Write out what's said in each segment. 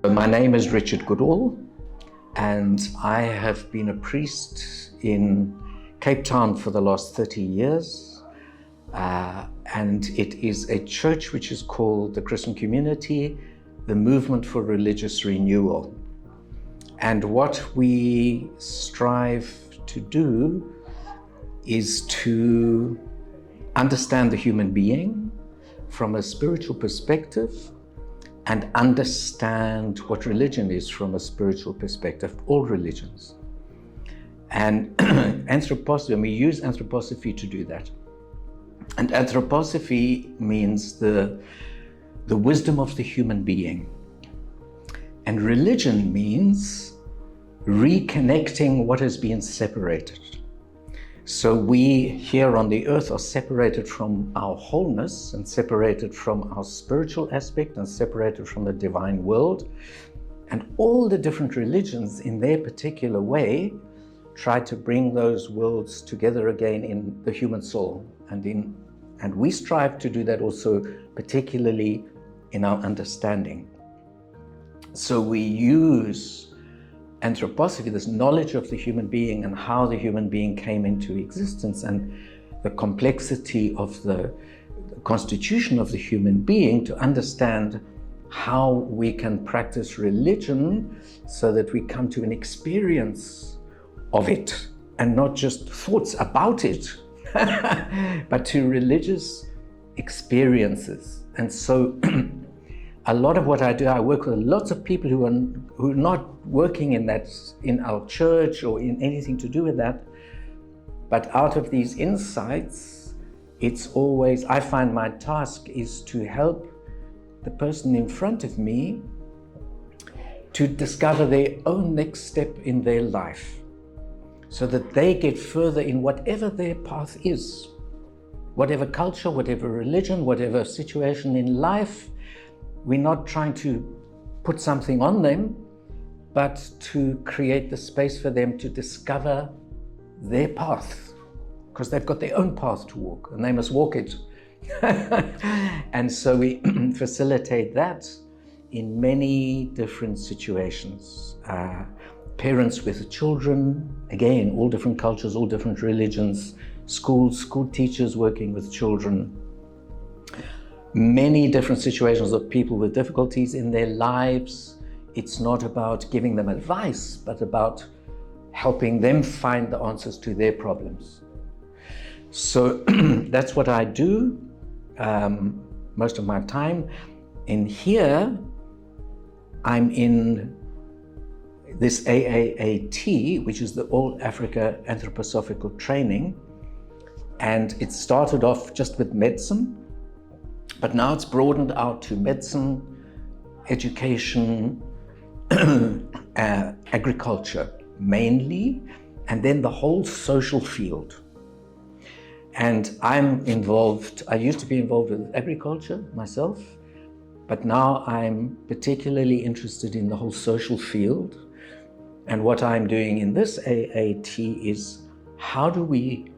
My name is Richard Goodall, and I have been a priest in Cape Town for the last 30 years. And it is a church which is called the Christian Community, the Movement for Religious Renewal. And what we strive to do is to understand the human being from a spiritual perspective and understand what religion is from a spiritual perspective, all religions. And anthroposophy, we use anthroposophy to do that. And anthroposophy means the wisdom of the human being. And religion means reconnecting what has been separated. So we here on the earth are separated from our wholeness and separated from our spiritual aspect and separated from the divine world. And all the different religions in their particular way try to bring those worlds together again in the human soul. And we strive to do that also, particularly in our understanding. So we use anthroposophy, this knowledge of the human being and how the human being came into existence and the complexity of the constitution of the human being to understand how we can practice religion so that we come to an experience of it and not just thoughts about it, but to religious experiences. And so a lot of what I do, I work with lots of people who are not working in our church or in anything to do with that. But out of these insights, it's always, I find my task is to help the person in front of me to discover their own next step in their life so that they get further in whatever their path is, whatever culture, whatever religion, whatever situation in life. We're not trying to put something on them, but to create the space for them to discover their path, because they've got their own path to walk and they must walk it. And so we facilitate that in many different situations. Parents with children, again, all different cultures, all different religions, school teachers working with children, many different situations of people with difficulties in their lives. It's not about giving them advice, but about helping them find the answers to their problems. So that's what I do most of my time. In here, I'm in this AAAT, which is the All Africa Anthroposophical Training. And it started off just with medicine, but now it's broadened out to medicine, education, agriculture mainly, and then the whole social field. And I'm involved, I used to be involved with agriculture myself, but now I'm particularly interested in the whole social field. And what I'm doing in this AAT is how do we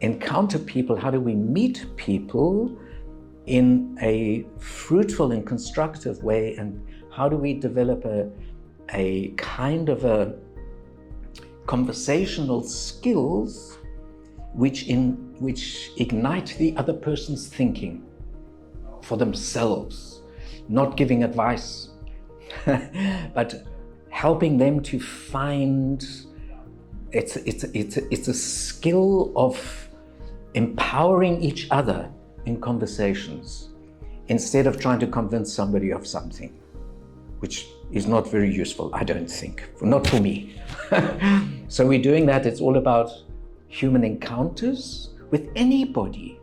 encounter people, how do we meet people in a fruitful and constructive way, and how do we develop a kind of a conversational skills which ignite the other person's thinking for themselves, not giving advice, but helping them to find, it's a skill of empowering each other in conversations instead of trying to convince somebody of something, which is not very useful, I don't think, not for me. So we're doing that. It's all about human encounters with anybody,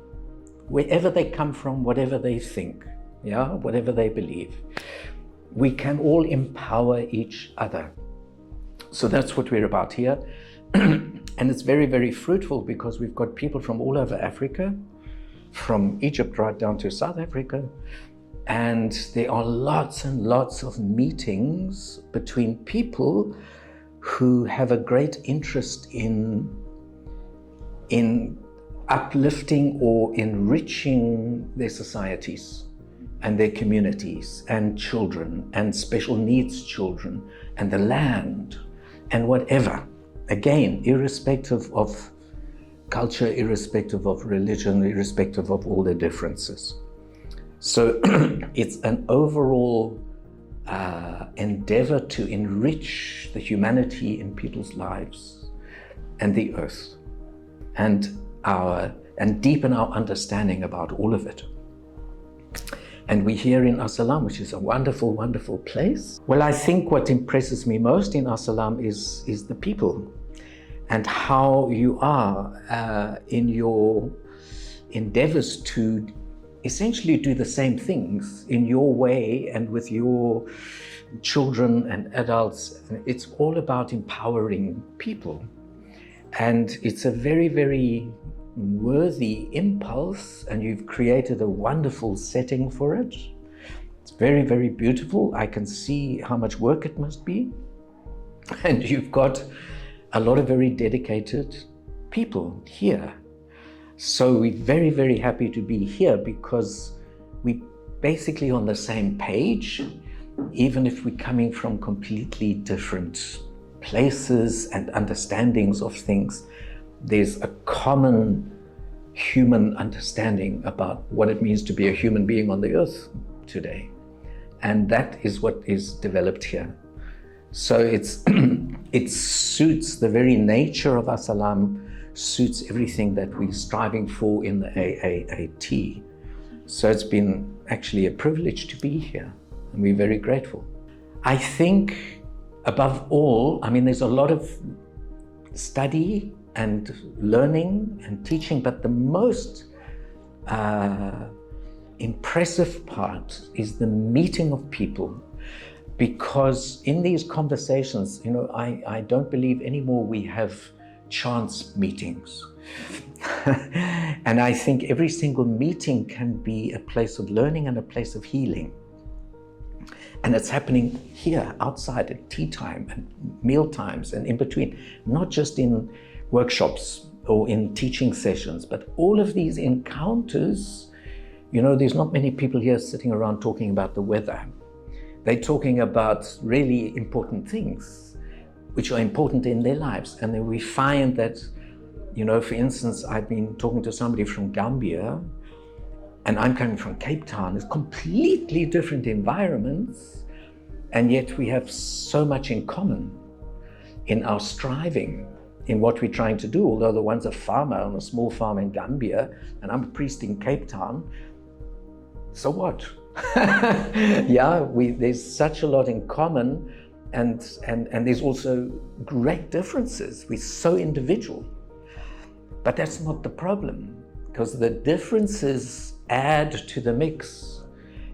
wherever they come from, whatever they think, whatever they believe. We can all empower each other. So that's what we're about here. And it's very, very fruitful because we've got people from all over Africa, from Egypt right down to South Africa. And there are lots and lots of meetings between people who have a great interest in uplifting or enriching their societies and their communities and children and special needs children and the land and whatever. Again, irrespective of culture, irrespective of religion, irrespective of all the differences. So it's an overall endeavor to enrich the humanity in people's lives and the earth and deepen our understanding about all of it. And we're here in Asalam, which is a wonderful, wonderful place. Well, I think what impresses me most in Asalam is the people and how you are in your endeavors to essentially do the same things in your way and with your children and adults. It's all about empowering people. And it's a very, very worthy impulse, and you've created a wonderful setting for it. It's very, very beautiful. I can see how much work it must be. And you've got a lot of very dedicated people here. So we're very, very happy to be here because we're basically on the same page, even if we're coming from completely different places and understandings of things. There's a common human understanding about what it means to be a human being on the earth today. And that is what is developed here. So it suits the very nature of Asalam, suits everything that we're striving for in the AAAT. So it's been actually a privilege to be here, and we're very grateful. I think above all, I mean, there's a lot of study and learning and teaching, but the most impressive part is the meeting of people. Because in these conversations, you know, I don't believe anymore we have chance meetings. And I think every single meeting can be a place of learning and a place of healing. And it's happening here, outside at tea time and meal times and in between, not just in workshops or in teaching sessions, but all of these encounters. You know, there's not many people here sitting around talking about the weather. They're talking about really important things, which are important in their lives. And then we find that, you know, for instance, I've been talking to somebody from Gambia, and I'm coming from Cape Town. It's completely different environments, and yet we have so much in common in our striving, in what we're trying to do. Although the one's a farmer on a small farm in Gambia, and I'm a priest in Cape Town, so what? Yeah, there's such a lot in common, and there's also great differences. We're so individual. But that's not the problem, because the differences add to the mix.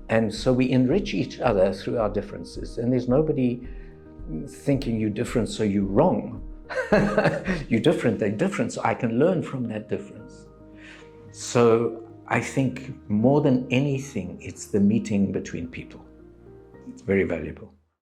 And so we enrich each other through our differences. And there's nobody thinking you're different, so you're wrong. You're different, they're different, so I can learn from that difference. So I think more than anything, it's the meeting between people. It's very valuable.